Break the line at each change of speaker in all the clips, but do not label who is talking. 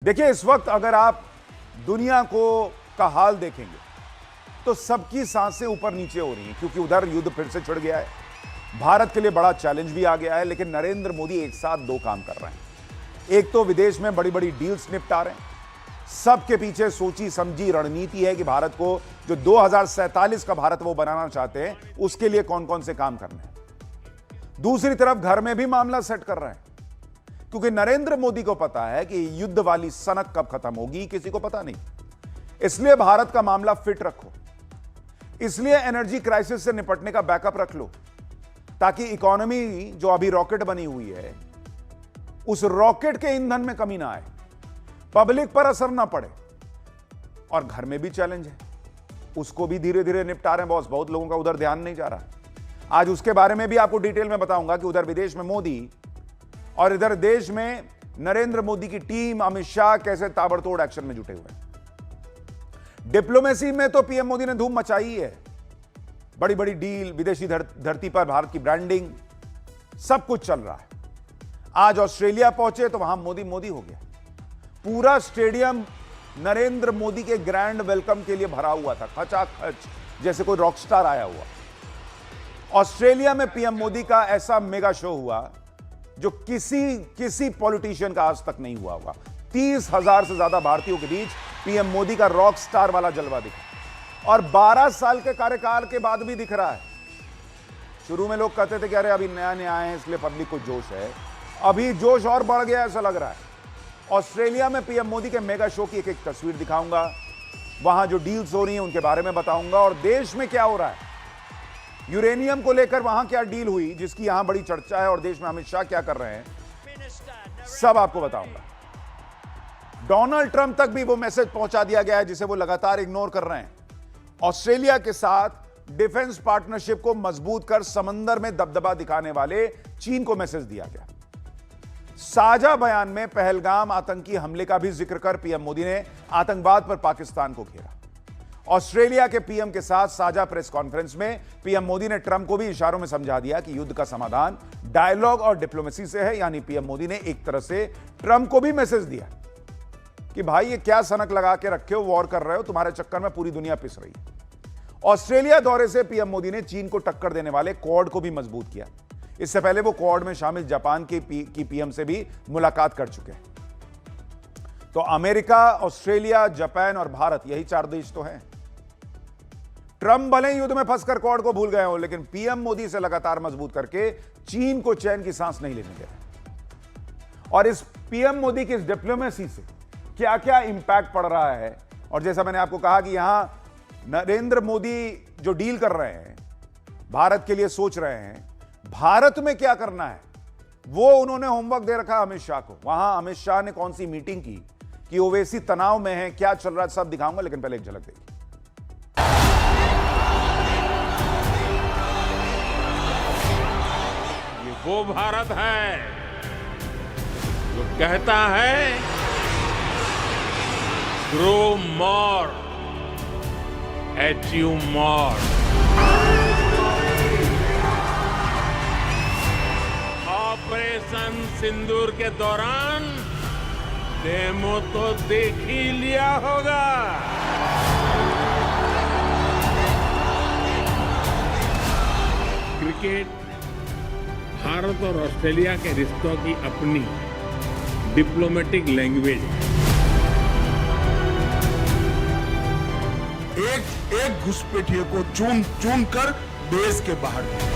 देखिए, इस वक्त अगर आप दुनिया का हाल देखेंगे तो सबकी सांसें ऊपर नीचे हो रही हैं, क्योंकि उधर युद्ध फिर से छिड़ गया है। भारत के लिए बड़ा चैलेंज भी आ गया है, लेकिन नरेंद्र मोदी एक साथ दो काम कर रहे हैं। एक तो विदेश में बड़ी बड़ी डील्स निपटा रहे हैं, सबके पीछे सोची समझी रणनीति है कि भारत को जो 2047 का भारत वो बनाना चाहते हैं, उसके लिए कौन कौन से काम करने हैं। दूसरी तरफ घर में भी मामला सेट कर रहे हैं, क्योंकि नरेंद्र मोदी को पता है कि युद्ध वाली सनक कब खत्म होगी किसी को पता नहीं। इसलिए भारत का मामला फिट रखो, इसलिए एनर्जी क्राइसिस से निपटने का बैकअप रख लो, ताकि इकोनॉमी जो अभी रॉकेट बनी हुई है, उस रॉकेट के ईंधन में कमी ना आए, पब्लिक पर असर ना पड़े। और घर में भी चैलेंज है, उसको भी धीरे धीरे निपटा रहे हैं बॉस। बहुत लोगों का उधर ध्यान नहीं जा रहा। आज उसके बारे में भी आपको डिटेल में बताऊंगा कि उधर विदेश में मोदी और इधर देश में नरेंद्र मोदी की टीम, अमित शाह कैसे ताबड़तोड़ एक्शन में जुटे हुए हैं। डिप्लोमेसी में तो पीएम मोदी ने धूम मचाई है, बड़ी बड़ी डील, विदेशी धरती पर भारत की ब्रांडिंग, सब कुछ चल रहा है। आज ऑस्ट्रेलिया पहुंचे तो वहां मोदी मोदी हो गया। पूरा स्टेडियम नरेंद्र मोदी के ग्रैंड वेलकम के लिए भरा हुआ था, खचाखच, जैसे कोई रॉकस्टार आया हुआ। ऑस्ट्रेलिया में पीएम मोदी का ऐसा मेगा शो हुआ जो किसी पॉलिटिशियन का आज तक नहीं हुआ होगा। 30,000 से ज्यादा भारतीयों के बीच पीएम मोदी का रॉक स्टार वाला जलवा दिखा, और 12 साल के कार्यकाल के बाद भी दिख रहा है। शुरू में लोग कहते थे कि अरे अभी नया नया आए हैं इसलिए पब्लिक को जोश है, अभी जोश और बढ़ गया ऐसा लग रहा है। ऑस्ट्रेलिया में पीएम मोदी के मेगा शो की एक एक तस्वीर दिखाऊंगा, वहां जो डील्स हो रही हैं उनके बारे में बताऊंगा, और देश में क्या हो रहा है, यूरेनियम को लेकर वहां क्या डील हुई जिसकी यहां बड़ी चर्चा है, और देश में अमित शाह क्या कर रहे हैं, सब आपको बताऊंगा। डोनाल्ड ट्रंप तक भी वो मैसेज पहुंचा दिया गया है जिसे वो लगातार इग्नोर कर रहे हैं। ऑस्ट्रेलिया के साथ डिफेंस पार्टनरशिप को मजबूत कर समंदर में दबदबा दिखाने वाले चीन को मैसेज दिया गया। साझा बयान में पहलगाम आतंकी हमले का भी जिक्र कर पीएम मोदी ने आतंकवाद पर पाकिस्तान को घेरा। ऑस्ट्रेलिया के पीएम के साथ साझा प्रेस कॉन्फ्रेंस में पीएम मोदी ने ट्रंप को भी इशारों में समझा दिया कि युद्ध का समाधान डायलॉग और डिप्लोमेसी से है। यानी पीएम मोदी ने एक तरह से ट्रंप को भी मैसेज दिया कि भाई ये क्या सनक लगा के रखे हो, वॉर कर रहे हो, तुम्हारे चक्कर में पूरी दुनिया पिस रही है। ऑस्ट्रेलिया दौरे से पीएम मोदी ने चीन को टक्कर देने वाले क्वाड को भी मजबूत किया। इससे पहले वो क्वाड में शामिल जापान की पीएम से भी मुलाकात कर चुके हैं। तो अमेरिका, ऑस्ट्रेलिया, जापान और भारत, यही 4 देश तो हैं। ट्रंप भले युद्ध में फंसकर क्वाड को भूल गए हो, लेकिन पीएम मोदी से लगातार मजबूत करके चीन को चैन की सांस नहीं लेने दे रहे। और इस पीएम मोदी की इस डिप्लोमेसी से क्या क्या इंपैक्ट पड़ रहा है, और जैसा मैंने आपको कहा कि यहां नरेंद्र मोदी जो डील कर रहे हैं, भारत के लिए सोच रहे हैं, भारत में क्या करना है वो उन्होंने होमवर्क दे रखा अमित शाह को। वहां अमित शाह ने कौन सी मीटिंग की कि ओवैसी तनाव में है, क्या चल रहा है, सब दिखाऊंगा, लेकिन पहले एक झलक देखिए।
ये वो भारत है जो कहता है grow more, achieve more. Operation Sindoor के दौरान डेमो तो देख ही लिया होगा। क्रिकेट भारत और ऑस्ट्रेलिया के रिश्तों की अपनी डिप्लोमेटिक लैंग्वेज है।
एक घुसपैठिए को चुन चुन कर देश के बाहर किया।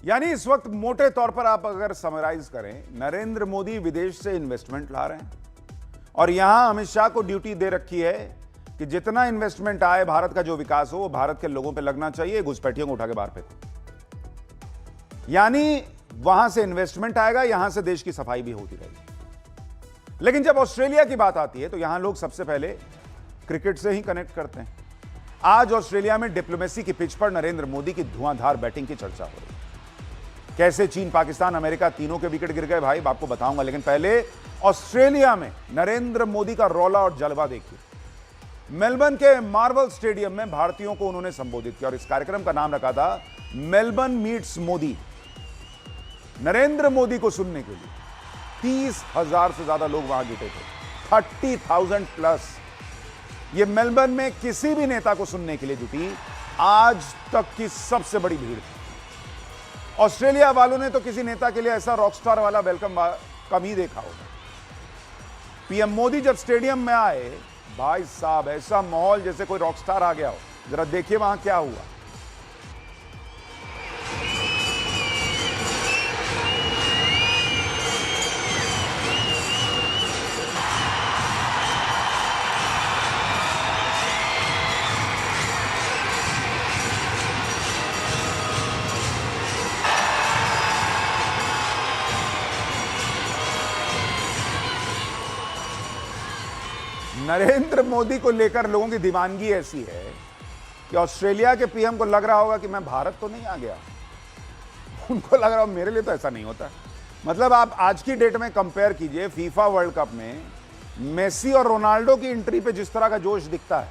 यानी इस वक्त मोटे तौर पर आप अगर समराइज करें, नरेंद्र मोदी विदेश से इन्वेस्टमेंट ला रहे हैं, और यहां अमित शाह को ड्यूटी दे रखी है कि जितना इन्वेस्टमेंट आए, भारत का जो विकास हो वो भारत के लोगों पे लगना चाहिए, घुसपैठियों को उठा के बाहर फेंको। यानी वहां से इन्वेस्टमेंट आएगा, यहां से देश की सफाई भी होती रहेगी। लेकिन जब ऑस्ट्रेलिया की बात आती है तो यहां लोग सबसे पहले क्रिकेट से ही कनेक्ट करते हैं। आज ऑस्ट्रेलिया में डिप्लोमेसी की पिच पर नरेंद्र मोदी की धुआंधार बैटिंग की चर्चा हो रही है। कैसे चीन, पाकिस्तान, अमेरिका तीनों के विकेट गिर गए भाई, आपको बताऊंगा, लेकिन पहले ऑस्ट्रेलिया में नरेंद्र मोदी का रौला और जलवा देखिए। मेलबर्न के मार्वल स्टेडियम में भारतीयों को उन्होंने संबोधित किया, और इस कार्यक्रम का नाम रखा था मेलबर्न मीट्स मोदी, नरेंद्र मोदी को सुनने के लिए 30,000 से ज्यादा लोग वहां जुटे थे, 30,000 प्लस। ये मेलबर्न में किसी भी नेता को सुनने के लिए जुटी आज तक की सबसे बड़ी भीड़ थी। ऑस्ट्रेलिया वालों ने तो किसी नेता के लिए ऐसा रॉकस्टार वाला वेलकम कम ही देखा होगा। पीएम मोदी जब स्टेडियम में आए, भाई साहब ऐसा माहौल जैसे कोई रॉकस्टार आ गया हो। जरा देखिए वहां क्या हुआ। नरेंद्र मोदी को लेकर लोगों की दीवानगी ऐसी है कि ऑस्ट्रेलिया के पीएम को लग रहा होगा कि मैं भारत तो नहीं आ गया, उनको लग रहा हो मेरे लिए तो ऐसा नहीं होता। मतलब आप आज की डेट में कंपेयर कीजिए, फीफा वर्ल्ड कप में मेसी और रोनाल्डो की एंट्री पे जिस तरह का जोश दिखता है,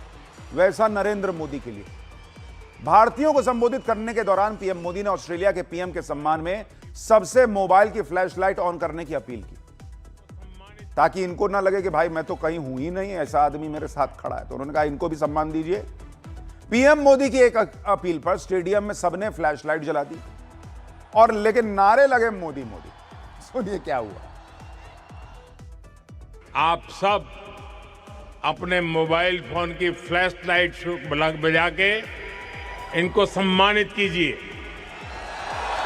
वैसा नरेंद्र मोदी के लिए। भारतीयों को संबोधित करने के दौरान पीएम मोदी ने ऑस्ट्रेलिया के पीएम के सम्मान में सबसे मोबाइल की फ्लैशलाइट ऑन करने की अपील की, ताकि इनको ना लगे कि भाई मैं तो कहीं हूं ही नहीं, ऐसा आदमी मेरे साथ खड़ा है। तो उन्होंने कहा इनको भी सम्मान दीजिए। पीएम मोदी की एक अपील पर स्टेडियम में सबने फ्लैशलाइट जला दी और लेकिन नारे लगे मोदी मोदी। सुनिए क्या हुआ।
आप सब अपने मोबाइल फोन की फ्लैश लाइट बजा के इनको सम्मानित कीजिए,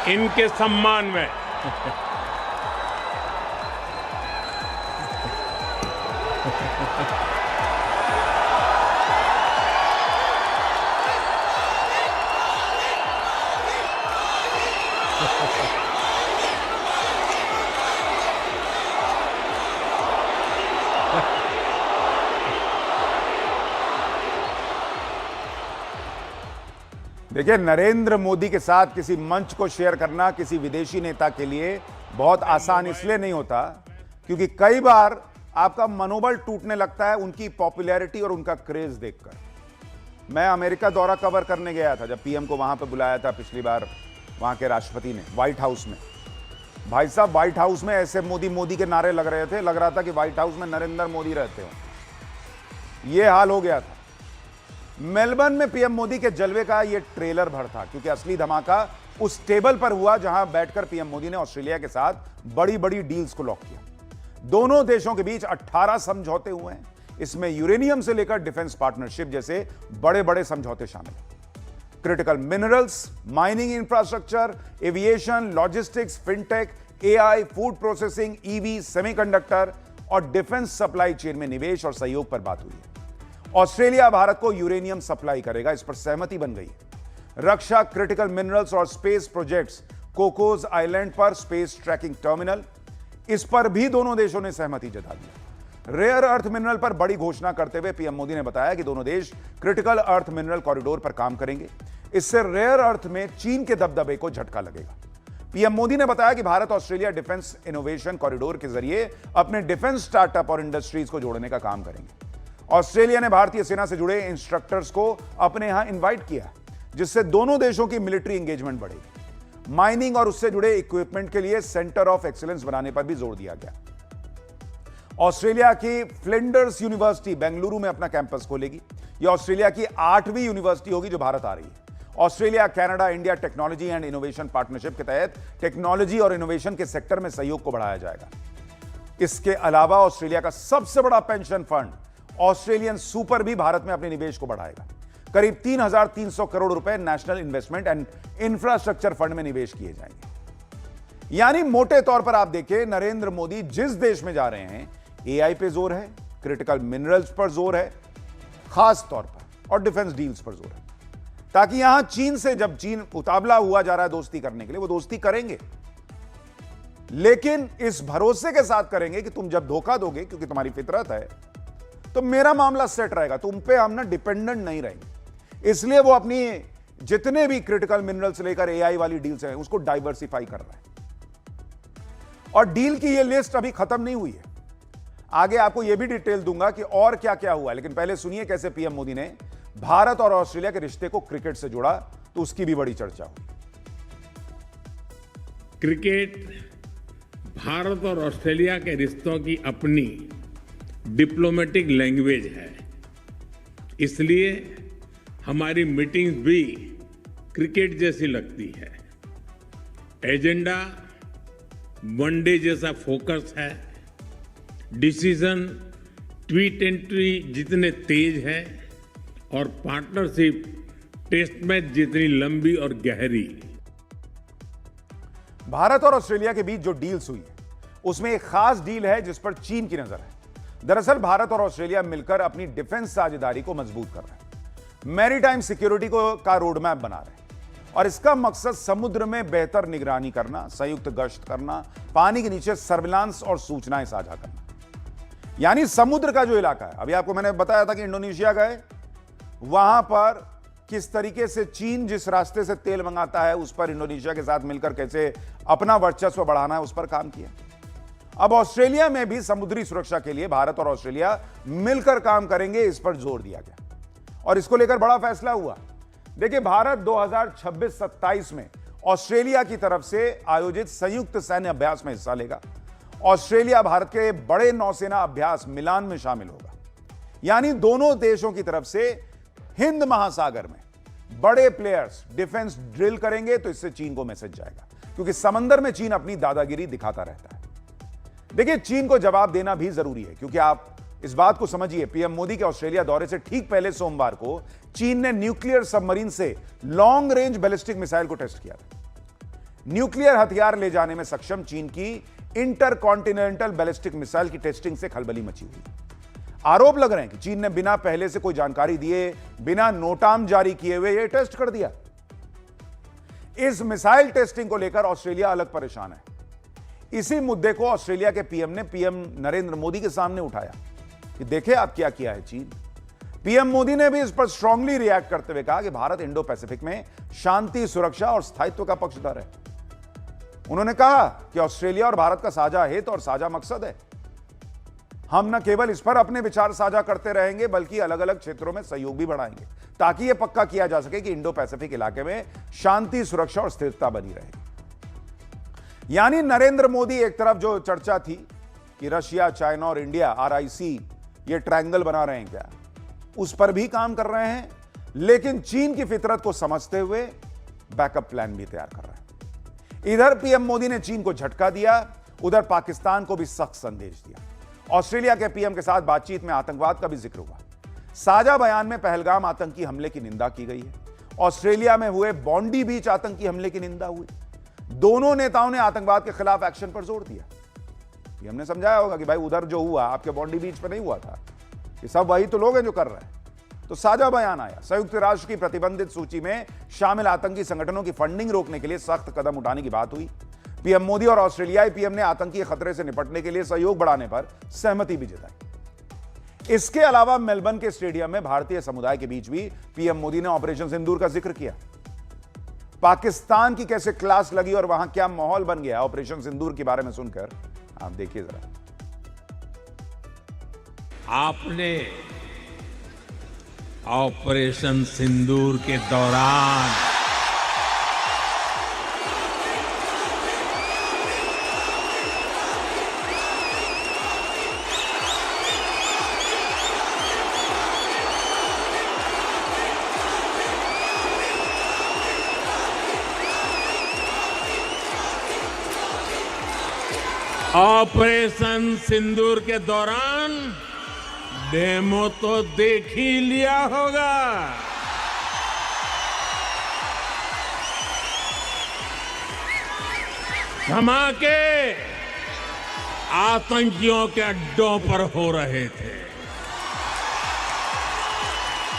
इनके सम्मान में।
देखिए, नरेंद्र मोदी के साथ किसी मंच को शेयर करना किसी विदेशी नेता के लिए बहुत आसान इसलिए नहीं होता क्योंकि कई बार आपका मनोबल टूटने लगता है उनकी पॉपुलैरिटी और उनका क्रेज देखकर। मैं अमेरिका दौरा कवर करने गया था जब पीएम को वहां पे बुलाया था पिछली बार, वहां के राष्ट्रपति ने व्हाइट हाउस में। भाई साहब, व्हाइट हाउस में ऐसे मोदी मोदी के नारे लग रहे थे, लग रहा था कि व्हाइट हाउस में नरेंद्र मोदी रहते हो। यह हाल हो गया था। मेलबर्न में पीएम मोदी के जलवे का यह ट्रेलर भर था क्योंकि असली धमाका उस टेबल पर हुआ जहां बैठकर पीएम मोदी ने ऑस्ट्रेलिया के साथ बड़ी बड़ी डील्स को लॉक किया। दोनों देशों के बीच 18 समझौते हुए हैं। इसमें यूरेनियम से लेकर डिफेंस पार्टनरशिप जैसे बड़े बड़े समझौते शामिल हैं। Critical minerals, mining infrastructure, aviation, logistics, fintech, AI, food processing, EV, semiconductor और डिफेंस सप्लाई चेन में निवेश और सहयोग पर बात हुई है। ऑस्ट्रेलिया भारत को यूरेनियम सप्लाई करेगा, इस पर सहमति बन गई है। रक्षा, क्रिटिकल मिनरल्स और स्पेस प्रोजेक्ट्स, कोकोस आइलैंड पर स्पेस ट्रैकिंग टर्मिनल, इस पर भी दोनों देशों ने सहमति जता दी। रेयर अर्थ मिनरल पर बड़ी घोषणा करते हुए पीएम मोदी ने बताया कि दोनों देश क्रिटिकल अर्थ मिनरल कॉरिडोर पर काम करेंगे। इससे रेयर अर्थ में चीन के दबदबे को झटका लगेगा। पीएम मोदी ने बताया कि Bharat Australia defence innovation corridor के जरिए अपने डिफेंस स्टार्टअप और इंडस्ट्रीज को जोड़ने का काम करेंगे। ऑस्ट्रेलिया ने भारतीय सेना से जुड़े इंस्ट्रक्टर्स को अपने यहां इनवाइट किया, जिससे दोनों देशों की मिलिट्री एंगेजमेंट बढ़ेगी। माइनिंग और उससे जुड़े इक्विपमेंट के लिए सेंटर ऑफ एक्सीलेंस बनाने पर भी जोर दिया गया। ऑस्ट्रेलिया की फ्लिंडर्स यूनिवर्सिटी बेंगलुरु में अपना कैंपस खोलेगी। यह ऑस्ट्रेलिया की 8वीं यूनिवर्सिटी होगी जो भारत आ रही है। Australia Canada India technology and innovation partnership के तहत टेक्नोलॉजी और इनोवेशन के सेक्टर में सहयोग को बढ़ाया जाएगा। इसके अलावा ऑस्ट्रेलिया का सबसे बड़ा पेंशन फंड ऑस्ट्रेलियन सुपर भी भारत में अपने निवेश को बढ़ाएगा। करीब 3,300 करोड़ रुपए national investment and infrastructure fund में निवेश किए जाएंगे। यानी मोटे तौर पर आप देखिए, नरेंद्र मोदी जिस देश में जा रहे हैं, एआई पे जोर है, क्रिटिकल मिनरल्स पर जोर है खास तौर पर, और डिफेंस डील्स पर जोर है, ताकि यहां चीन से जब चीन उतावला हुआ जा रहा है दोस्ती करने के लिए, वो दोस्ती करेंगे, लेकिन इस भरोसे के साथ करेंगे कि तुम जब धोखा दोगे, क्योंकि तुम्हारी फितरत है, तो मेरा मामला सेट रहेगा, तुम पे हम ना डिपेंडेंट नहीं रहेंगे। इसलिए वो अपनी जितने भी क्रिटिकल मिनरल्स लेकर एआई वाली डील्स हैं उसको डाइवर्सिफाई कर रहा है। और डील की ये लिस्ट अभी खत्म नहीं हुई है, आगे आपको यह भी डिटेल दूंगा कि और क्या क्या हुआ। लेकिन पहले सुनिए कैसे पीएम मोदी ने भारत और ऑस्ट्रेलिया के रिश्ते को क्रिकेट से जोड़ा, तो उसकी भी बड़ी चर्चा हुई।
क्रिकेट भारत और ऑस्ट्रेलिया के रिश्तों की अपनी डिप्लोमेटिक लैंग्वेज है। इसलिए हमारी मीटिंग्स भी क्रिकेट जैसी लगती है। एजेंडा वनडे जैसा फोकस है। डिसीजन T20 जितने तेज है और पार्टनरशिप टेस्ट मैच जितनी लंबी और गहरी।
भारत और ऑस्ट्रेलिया के बीच जो डील्स हुई है उसमें एक खास डील है जिस पर चीन की नजर है। दरअसल भारत और ऑस्ट्रेलिया मिलकर अपनी डिफेंस साझेदारी को मजबूत कर रहे हैं, मैरीटाइम सिक्योरिटी का रोड मैप बना रहे हैं और इसका मकसद समुद्र में बेहतर निगरानी करना, संयुक्त गश्त करना, पानी के नीचे सर्विलांस और सूचनाएं साझा करना। यानी समुद्र का जो इलाका है, अभी आपको मैंने बताया था कि इंडोनेशिया गए, वहां पर किस तरीके से चीन जिस रास्ते से तेल मंगाता है उस पर इंडोनेशिया के साथ मिलकर कैसे अपना वर्चस्व बढ़ाना है उस पर काम किया। अब ऑस्ट्रेलिया में भी समुद्री सुरक्षा के लिए भारत और ऑस्ट्रेलिया मिलकर काम करेंगे, इस पर जोर दिया गया और इसको लेकर बड़ा फैसला हुआ। देखिए, भारत 2026-27 में ऑस्ट्रेलिया की तरफ से आयोजित संयुक्त सैन्य अभ्यास में हिस्सा लेगा। ऑस्ट्रेलिया भारत के बड़े नौसेना अभ्यास मिलान में शामिल होगा। यानी दोनों देशों की तरफ से हिंद महासागर में बड़े प्लेयर्स डिफेंस ड्रिल करेंगे, तो इससे चीन को मैसेज जाएगा, क्योंकि समंदर में चीन अपनी दादागिरी दिखाता रहता है। देखिए, चीन को जवाब देना भी जरूरी है, क्योंकि आप इस बात को समझिए, पीएम मोदी के ऑस्ट्रेलिया दौरे से ठीक पहले सोमवार को चीन ने न्यूक्लियर सबमरीन से लॉन्ग रेंज बैलिस्टिक मिसाइल को टेस्ट किया था। न्यूक्लियर हथियार ले जाने में सक्षम चीन की इंटरकॉन्टिनेंटल बैलिस्टिक मिसाइल की टेस्टिंग से खलबली मची हुई। आरोप लग रहे हैं कि चीन ने बिना पहले से कोई जानकारी दिए, बिना नोटाम जारी किए हुए यह टेस्ट कर दिया। इस मिसाइल टेस्टिंग को लेकर ऑस्ट्रेलिया अलग परेशान है। इसी मुद्दे को ऑस्ट्रेलिया के पीएम ने पीएम नरेंद्र मोदी के सामने उठाया कि देखें आप क्या किया है चीन। पीएम मोदी ने भी इस पर स्ट्रांगली रिएक्ट करते हुए कहा कि भारत इंडो पैसिफिक में शांति, सुरक्षा और स्थायित्व का पक्षधर है। उन्होंने कहा कि ऑस्ट्रेलिया और भारत का साझा हित और साझा मकसद है। हम न केवल इस पर अपने विचार साझा करते रहेंगे, बल्कि अलग अलग क्षेत्रों में सहयोग भी बढ़ाएंगे, ताकि यह पक्का किया जा सके कि इंडो पैसिफिक इलाके में शांति, सुरक्षा और स्थिरता बनी रहे। यानी नरेंद्र मोदी एक तरफ जो चर्चा थी कि रशिया, चाइना और इंडिया RIC ये ट्रायंगल बना रहे हैं क्या, उस पर भी काम कर रहे हैं, लेकिन चीन की फितरत को समझते हुए बैकअप प्लान भी तैयार कर रहे हैं। इधर पीएम मोदी ने चीन को झटका दिया, उधर पाकिस्तान को भी सख्त संदेश दिया। ऑस्ट्रेलिया के पीएम के साथ बातचीत में आतंकवाद का भी जिक्र हुआ। साझा बयान में पहलगाम आतंकी हमले की निंदा की गई है। ऑस्ट्रेलिया में हुए बॉन्डी बीच आतंकी हमले की निंदा हुई। दोनों नेताओं ने आतंकवाद के खिलाफ एक्शन पर जोर दिया। पीएम ने समझाया होगा कि भाई उधर जो हुआ आपके बॉन्डी बीच पर नहीं हुआ था, ये सब वही तो लोग हैं जो कर रहे हैं। तो साझा बयान आया। संयुक्त राष्ट्र की प्रतिबंधित सूची में शामिल आतंकी संगठनों की फंडिंग रोकने के लिए सख्त कदम उठाने की बात हुई। पीएम मोदी और ऑस्ट्रेलियाई पीएम ने आतंकी खतरे से निपटने के लिए सहयोग बढ़ाने पर सहमति भी जताई। इसके अलावा मेलबर्न के स्टेडियम में भारतीय समुदाय के बीच भी पीएम मोदी ने ऑपरेशन सिंदूर का जिक्र किया। पाकिस्तान की कैसे क्लास लगी और वहां क्या माहौल बन गया ऑपरेशन सिंदूर के बारे में सुनकर आप देखिए जरा।
आपने ऑपरेशन सिंदूर के दौरान डेमो तो देख ही लिया होगा। धमाके आतंकियों के अड्डों पर हो रहे थे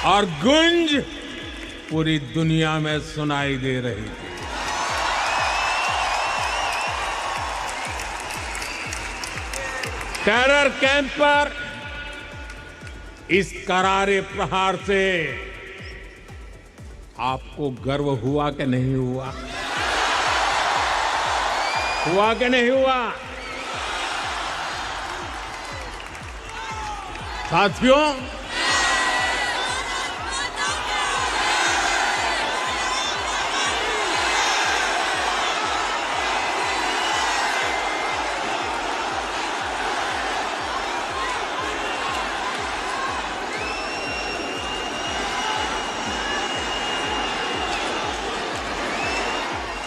और गूंज पूरी दुनिया में सुनाई दे रही थी। टेरर कैंप पर इस करारे प्रहार से आपको गर्व हुआ कि नहीं हुआ? हुआ कि नहीं हुआ? साथियों,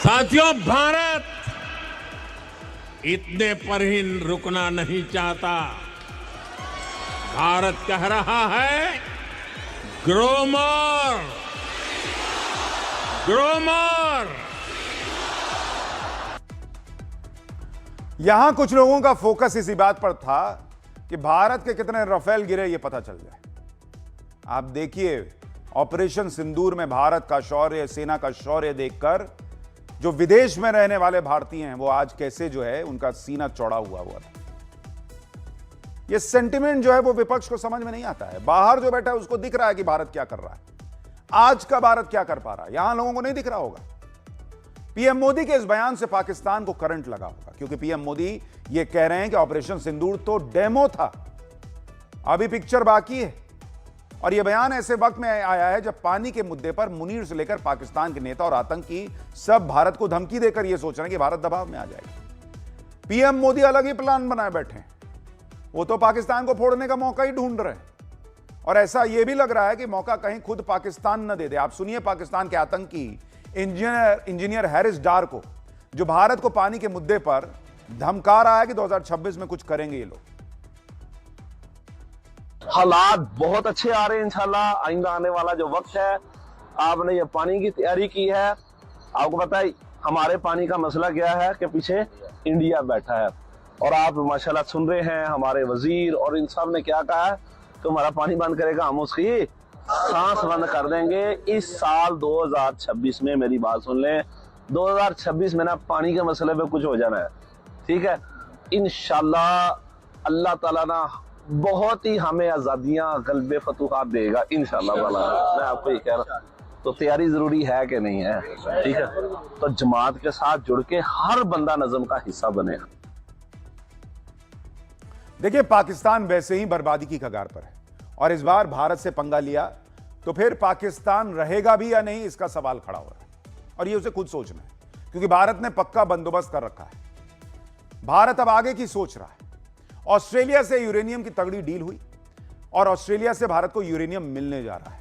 साथियों, भारत इतने पर ही रुकना नहीं चाहता। भारत कह रहा है ग्रो मोर, ग्रो मोर।
यहां कुछ लोगों का फोकस इसी बात पर था कि भारत के कितने राफेल गिरे ये पता चल जाए। आप देखिए, ऑपरेशन सिंदूर में भारत का शौर्य, सेना का शौर्य देखकर जो विदेश में रहने वाले भारतीय हैं वो आज कैसे जो है उनका सीना चौड़ा हुआ था। ये सेंटिमेंट जो है वो विपक्ष को समझ में नहीं आता है। बाहर जो बैठा है उसको दिख रहा है कि भारत क्या कर रहा है, आज का भारत क्या कर पा रहा है, यहां लोगों को नहीं दिख रहा होगा। पीएम मोदी के इस बयान से पाकिस्तान को करंट लगा होगा, क्योंकि पीएम मोदी ये कह रहे हैं कि ऑपरेशन सिंदूर तो डेमो था, अभी पिक्चर बाकी है। और यह बयान ऐसे वक्त में आया है जब पानी के मुद्दे पर मुनीर से लेकर पाकिस्तान के नेता और आतंकी सब भारत को धमकी देकर यह सोच रहे हैं कि भारत दबाव में आ जाएगा। पीएम मोदी अलग ही प्लान बनाए बैठे हैं, वो तो पाकिस्तान को फोड़ने का मौका ही ढूंढ रहे हैं। और ऐसा यह भी लग रहा है कि मौका कहीं खुद पाकिस्तान न दे दे। आप सुनिए पाकिस्तान के आतंकी इंजीनियर हैरिस डार को, जो भारत को पानी के मुद्दे पर धमका रहा है कि 2026 में कुछ करेंगे ये लोग।
हालात बहुत अच्छे आ रहे हैं इंशाल्लाह। आइंदा आने वाला जो वक्त है, आपने ये पानी की तैयारी की है। आपको पता है हमारे पानी का मसला क्या है कि पीछे इंडिया बैठा है, और आप माशाल्लाह सुन रहे हैं हमारे वजीर और इन सब ने क्या कहा है कि हमारा पानी बंद करेगा, हम उसकी सांस बंद कर देंगे इस साल 2026 में। मेरी बात सुन लें, 2026 में ना पानी के मसले पे कुछ हो जाना है, ठीक है। इंशाल्लाह अल्लाह ताला ना बहुत ही हमें आजादियां, गलबे, फतूहात देगा इंशाल्लाह वाला। मैं आपको ये कह रहा हूं, तो तैयारी जरूरी है कि नहीं है, ठीक है। तो जमात के साथ जुड़ के हर बंदा नज़म का हिस्सा बनेगा।
देखिए, पाकिस्तान वैसे ही बर्बादी की कगार पर है, और इस बार भारत से पंगा लिया तो फिर पाकिस्तान रहेगा भी या नहीं, इसका सवाल खड़ा हो रहा है। और ये उसे खुद सोचना है, क्योंकि भारत ने पक्का बंदोबस्त कर रखा है। भारत अब आगे की सोच रहा है। ऑस्ट्रेलिया से यूरेनियम की तगड़ी डील हुई और ऑस्ट्रेलिया से भारत को यूरेनियम मिलने जा रहा है।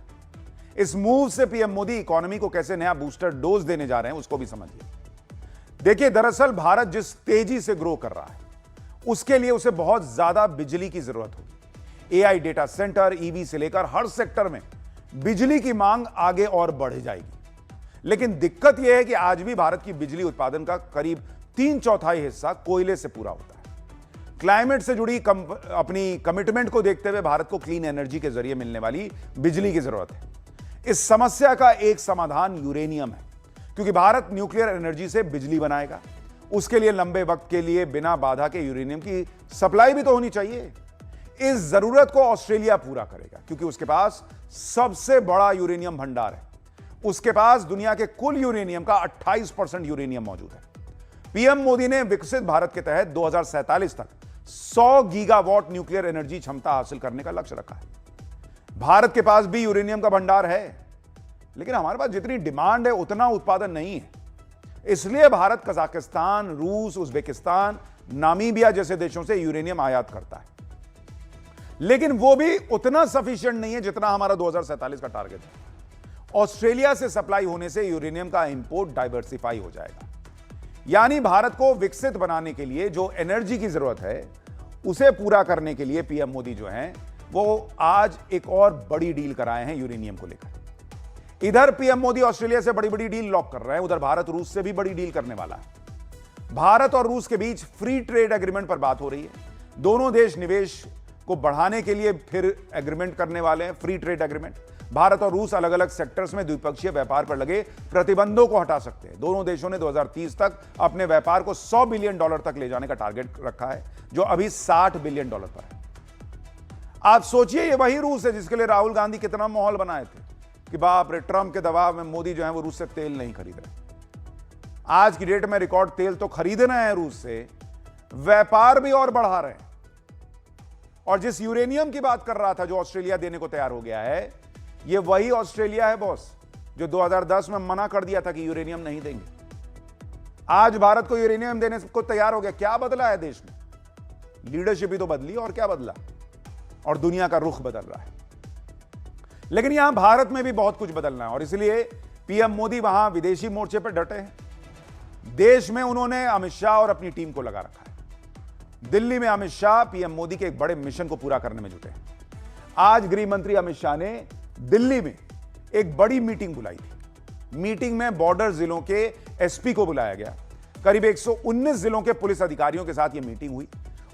इस मूव से पीएम मोदी इकोनॉमी को कैसे नया बूस्टर डोज देने जा रहे हैं उसको भी समझिए। देखिए, दरअसल भारत जिस तेजी से ग्रो कर रहा है उसके लिए उसे बहुत ज्यादा बिजली की जरूरत होगी। एआई डेटा सेंटर, ईवी से लेकर हर सेक्टर में बिजली की मांग आगे और बढ़ जाएगी। लेकिन दिक्कत यह है कि आज भी भारत की बिजली उत्पादन का करीब 3/4 हिस्सा कोयले से पूरा होता है। क्लाइमेट से जुड़ी अपनी कमिटमेंट को देखते हुए भारत को क्लीन एनर्जी के जरिए मिलने वाली बिजली की जरूरत है। इस समस्या का एक समाधान यूरेनियम है, क्योंकि भारत न्यूक्लियर एनर्जी से बिजली बनाएगा। उसके लिए लंबे वक्त के लिए बिना बाधा के यूरेनियम की सप्लाई भी तो होनी चाहिए। इस जरूरत को ऑस्ट्रेलिया पूरा करेगा, क्योंकि उसके पास सबसे बड़ा यूरेनियम भंडार है। उसके पास दुनिया के कुल यूरेनियम का 28% यूरेनियम मौजूद है। पीएम मोदी ने विकसित भारत के तहत 2047 तक 100 गीगावाट न्यूक्लियर एनर्जी क्षमता हासिल करने का लक्ष्य रखा है। भारत के पास भी यूरेनियम का भंडार है, लेकिन हमारे पास जितनी डिमांड है उतना उत्पादन नहीं है। इसलिए भारत कजाकिस्तान, रूस, उज्बेकिस्तान, नामीबिया जैसे देशों से यूरेनियम आयात करता है, लेकिन वो भी उतना सफिशिएंट नहीं है जितना हमारा 2047 का टारगेट है। ऑस्ट्रेलिया से सप्लाई होने से यूरेनियम का इंपोर्ट डाइवर्सिफाई हो जाएगा। यानी भारत को विकसित बनाने के लिए जो एनर्जी की जरूरत है उसे पूरा करने के लिए पीएम मोदी जो हैं वो आज एक और बड़ी डील कराए हैं यूरेनियम को लेकर। इधर पीएम मोदी ऑस्ट्रेलिया से बड़ी बड़ी डील लॉक कर रहे हैं, उधर भारत रूस से भी बड़ी डील करने वाला है। भारत और रूस के बीच फ्री ट्रेड एग्रीमेंट पर बात हो रही है। दोनों देश निवेश को बढ़ाने के लिए फिर एग्रीमेंट करने वाले हैं, फ्री ट्रेड एग्रीमेंट। भारत और रूस अलग अलग सेक्टर्स में द्विपक्षीय व्यापार पर लगे प्रतिबंधों को हटा सकते हैं। दोनों देशों ने 2030 तक अपने व्यापार को $100 बिलियन तक ले जाने का टारगेट रखा है, जो अभी $60 बिलियन पर है। आप सोचिए, ये वही रूस है जिसके लिए राहुल गांधी कितना माहौल बनाए थे कि बाप रे, ट्रंप के दबाव में मोदी जो है वो रूस से तेल नहीं खरीद रहे। आज की डेट में रिकॉर्ड तेल तो खरीद रहे हैं रूस से, व्यापार भी और बढ़ा रहे हैं। और जिस यूरेनियम की बात कर रहा था जो ऑस्ट्रेलिया देने को तैयार हो गया है, ये वही ऑस्ट्रेलिया है बॉस जो 2010 में मना कर दिया था कि यूरेनियम नहीं देंगे। आज भारत को यूरेनियम देने को तैयार हो गया। क्या बदला है देश में? लीडरशिप ही तो बदली, और क्या बदला? और दुनिया का रुख बदल रहा है। लेकिन यहां भारत में भी बहुत कुछ बदलना है, और इसलिए पीएम मोदी वहां विदेशी मोर्चे पर डटे हैं। देश में उन्होंने अमित शाह और अपनी टीम को लगा रखा है। दिल्ली में अमित शाह पीएम मोदी के एक बड़े मिशन को पूरा करने में जुटे हैं। आज गृह मंत्री अमित शाह ने दिल्ली में एक बड़ी मीटिंग बुलाई थी। मीटिंग में बॉर्डर जिलों के एसपी को बुलाया गया। करीब 119 जिलों के पुलिस अधिकारियों के साथ यह मीटिंग हुई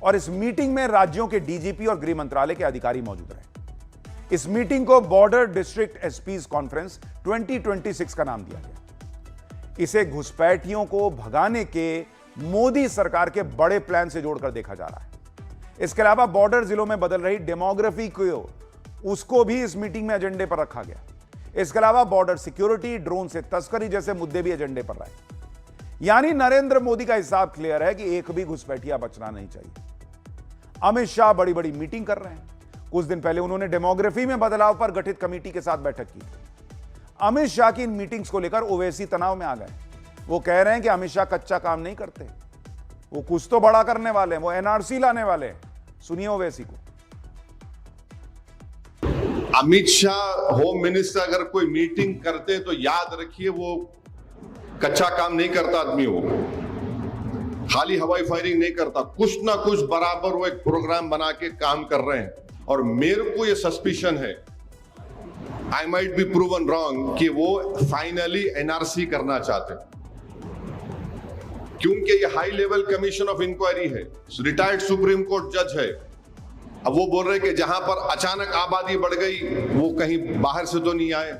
और इस मीटिंग में राज्यों के डीजीपी और गृह मंत्रालय के अधिकारी मौजूद रहे। इस मीटिंग को बॉर्डर डिस्ट्रिक्ट एसपीज कॉन्फ्रेंस 2026 का नाम दिया गया। इसे घुसपैठियों को भगाने के मोदी सरकार के बड़े प्लान से जोड़कर देखा जा रहा है। इसके अलावा बॉर्डर जिलों में बदल रही डेमोग्राफी को उसको भी इस मीटिंग में एजेंडे पर रखा गया। इसके अलावा बॉर्डर सिक्योरिटी, ड्रोन से तस्करी जैसे मुद्दे भी एजेंडे पर रहे। यानी नरेंद्र मोदी का हिसाब क्लियर है कि एक भी घुसपैठिया बचना नहीं चाहिए। अमित शाह बड़ी बड़ी मीटिंग कर रहे हैं। कुछ दिन पहले उन्होंने डेमोग्राफी में बदलाव पर गठित कमेटी के साथ बैठक की। अमित शाह की इन मीटिंग्स को लेकर ओवैसी तनाव में आ गए। वो कह रहे हैं कि अमित शाह कच्चा काम नहीं करते, वो कुछ तो बड़ा करने वाले हैं, वो एनआरसी लाने वाले हैं। सुनिए ओवैसी को।
अमित शाह होम मिनिस्टर अगर कोई मीटिंग करते तो याद रखिए वो कच्चा काम नहीं करता आदमी, वो खाली हवाई फायरिंग नहीं करता, कुछ ना कुछ बराबर वो एक प्रोग्राम बना के काम कर रहे हैं। और मेरे को ये सस्पिशन है, I might be proven wrong, कि वो फाइनली एनआरसी करना चाहते हैं, क्योंकि ये high level commission of inquiry है, रिटायर्ड सुप्रीम कोर्ट जज है। अब वो बोल रहे कि जहां पर अचानक आबादी बढ़ गई वो कहीं बाहर से तो नहीं आए,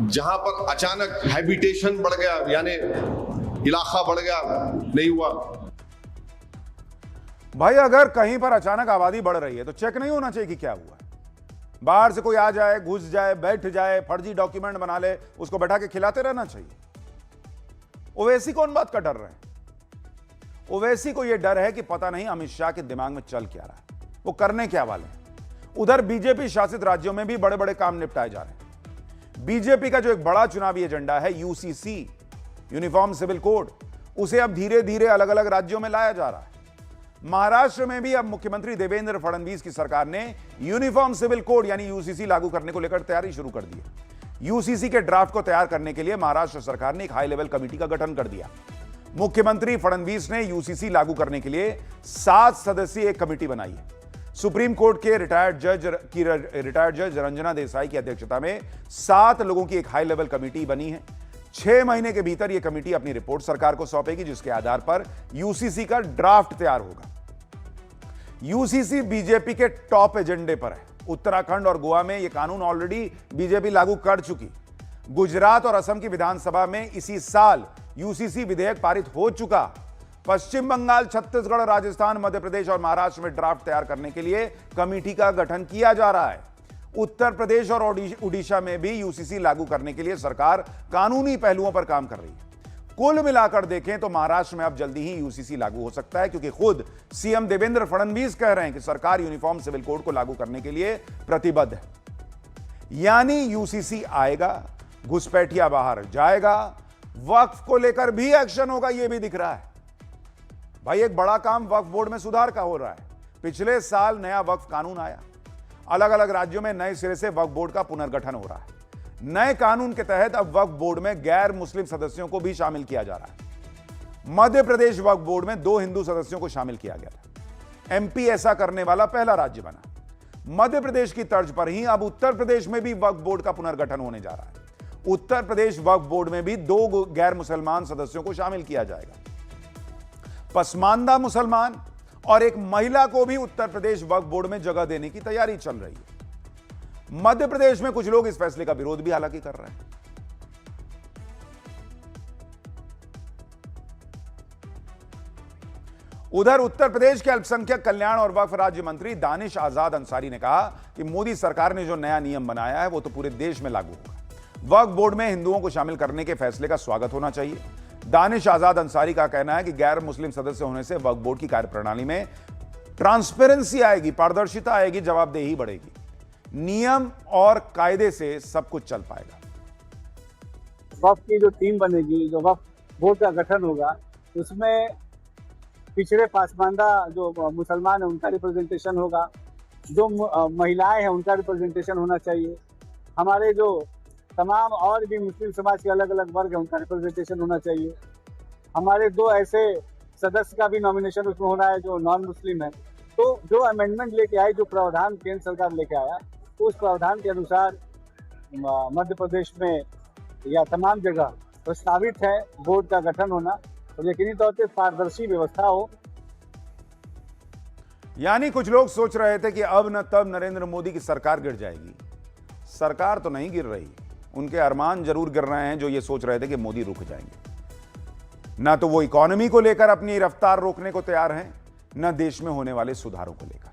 जहां पर अचानक हैबिटेशन बढ़ गया यानी इलाका बढ़ गया नहीं हुआ।
भाई अगर कहीं पर अचानक आबादी बढ़ रही है तो चेक नहीं होना चाहिए कि क्या हुआ है। बाहर से कोई आ जाए, घुस जाए, बैठ जाए, फर्जी डॉक्यूमेंट बना ले, उसको बैठा के खिलाते रहना चाहिए। ओवैसी कौन बात का डर रहे हैं? ओवैसी को यह डर है कि पता नहीं अमित शाह के दिमाग में चल क्या रहा है, वो करने क्या वाले हैं। उधर बीजेपी शासित राज्यों में भी बड़े बड़े काम निपटाए जा रहे हैं। बीजेपी का जो एक बड़ा चुनावी एजेंडा है यूसीसी, यूनिफॉर्म सिविल कोड, उसे अब धीरे धीरे अलग अलग राज्यों में लाया जा रहा है। महाराष्ट्र में भी अब मुख्यमंत्री देवेंद्र फडणवीस की सरकार ने यूनिफॉर्म सिविल कोड यानी यूसीसी लागू करने को लेकर तैयारी शुरू कर दी है। यूसीसी के ड्राफ्ट को तैयार करने के लिए महाराष्ट्र सरकार ने एक हाई लेवल कमेटी का गठन कर दिया। मुख्यमंत्री फडणवीस ने यूसीसी लागू करने के लिए 7 सदस्यीय एक कमेटी बनाई है। सुप्रीम कोर्ट के रिटायर्ड जज रंजना देसाई की अध्यक्षता में 7 लोगों की एक हाई लेवल कमेटी बनी है। 6 महीने के भीतर यह कमेटी अपनी रिपोर्ट सरकार को सौंपेगी, जिसके आधार पर यूसीसी का ड्राफ्ट तैयार होगा। यूसीसी बीजेपी के टॉप एजेंडे पर है। उत्तराखंड और गोवा में यह कानून ऑलरेडी बीजेपी लागू कर चुकी। गुजरात और असम की विधानसभा में इसी साल यूसीसी विधेयक पारित हो चुका। पश्चिम बंगाल, छत्तीसगढ़, राजस्थान, मध्य प्रदेश और महाराष्ट्र में ड्राफ्ट तैयार करने के लिए कमेटी का गठन किया जा रहा है। उत्तर प्रदेश और ओडिशा में भी यूसीसी लागू करने के लिए सरकार कानूनी पहलुओं पर काम कर रही है। कुल मिलाकर देखें तो महाराष्ट्र में अब जल्दी ही यूसीसी लागू हो सकता है, क्योंकि खुद सीएम देवेंद्र फडणवीस कह रहे हैं कि सरकार यूनिफॉर्म सिविल कोड को लागू करने के लिए प्रतिबद्ध है। यानी यूसीसी आएगा, घुसपैठिया बाहर जाएगा, वक्फ को लेकर भी एक्शन होगा, यह भी दिख रहा है। भाई एक बड़ा काम वक्फ बोर्ड में सुधार का हो रहा है। पिछले साल नया वक्फ कानून आया, अलग अलग राज्यों में नए सिरे से वक्फ बोर्ड का पुनर्गठन हो रहा है। नए कानून के तहत अब वक्फ बोर्ड में गैर मुस्लिम सदस्यों को भी शामिल किया जा रहा है। मध्य प्रदेश वक्फ बोर्ड में 2 हिंदू सदस्यों को शामिल किया गया था। एमपी ऐसा करने वाला पहला राज्य बना। मध्य प्रदेश की तर्ज पर ही अब उत्तर प्रदेश में भी वक्फ बोर्ड का पुनर्गठन होने जा रहा है। उत्तर प्रदेश वक्फ बोर्ड में भी 2 गैर मुसलमान सदस्यों को शामिल किया जाएगा। पसमानदा मुसलमान और एक महिला को भी उत्तर प्रदेश वक्फ बोर्ड में जगह देने की तैयारी चल रही है। मध्य प्रदेश में कुछ लोग इस फैसले का विरोध भी हालांकि कर रहे हैं। उधर उत्तर प्रदेश के अल्पसंख्यक कल्याण और वक्फ राज्य मंत्री दानिश आजाद अंसारी ने कहा कि मोदी सरकार ने जो नया नियम बनाया है वो तो पूरे देश में लागू होगा। वक्फ बोर्ड में हिंदुओं को शामिल करने के फैसले का स्वागत होना चाहिए। दानिश आजाद अंसारी का कहना है कि गैर मुस्लिम सदस्य होने से वक्फ बोर्ड की कार्यप्रणाली में ट्रांसपेरेंसी आएगी, पारदर्शिता आएगी, जवाबदेही बढ़ेगी, नियम और कायदे से सब कुछ चल पाएगा।
वक्फ की जो टीम बनेगी, जो वक्फ बोर्ड का गठन होगा, उसमें पिछड़े पासमानदा जो मुसलमान है उनका रिप्रेजेंटेशन होगा, जो महिलाएं हैं उनका रिप्रेजेंटेशन होना चाहिए, हमारे जो तमाम और भी मुस्लिम समाज के अलग अलग वर्ग हैं, उनका रिप्रेजेंटेशन होना चाहिए। हमारे 2 ऐसे सदस्य का भी नॉमिनेशन उसमें होना है जो नॉन मुस्लिम है। तो जो अमेंडमेंट लेके आए, जो प्रावधान केंद्र सरकार लेके आया, तो उस प्रावधान के अनुसार मध्य प्रदेश में या तमाम जगह प्रस्तावित है बोर्ड का गठन होना, और यकीनी तौर पर पारदर्शी व्यवस्था हो।
यानी कुछ लोग सोच रहे थे कि अब न तब नरेंद्र मोदी की सरकार गिर जाएगी। सरकार तो नहीं गिर रही, उनके अरमान जरूर गिर रहे हैं जो ये सोच रहे थे कि मोदी रुक जाएंगे। ना तो वो इकोनॉमी को लेकर अपनी रफ्तार रोकने को तैयार हैं, न देश में होने वाले सुधारों को लेकर।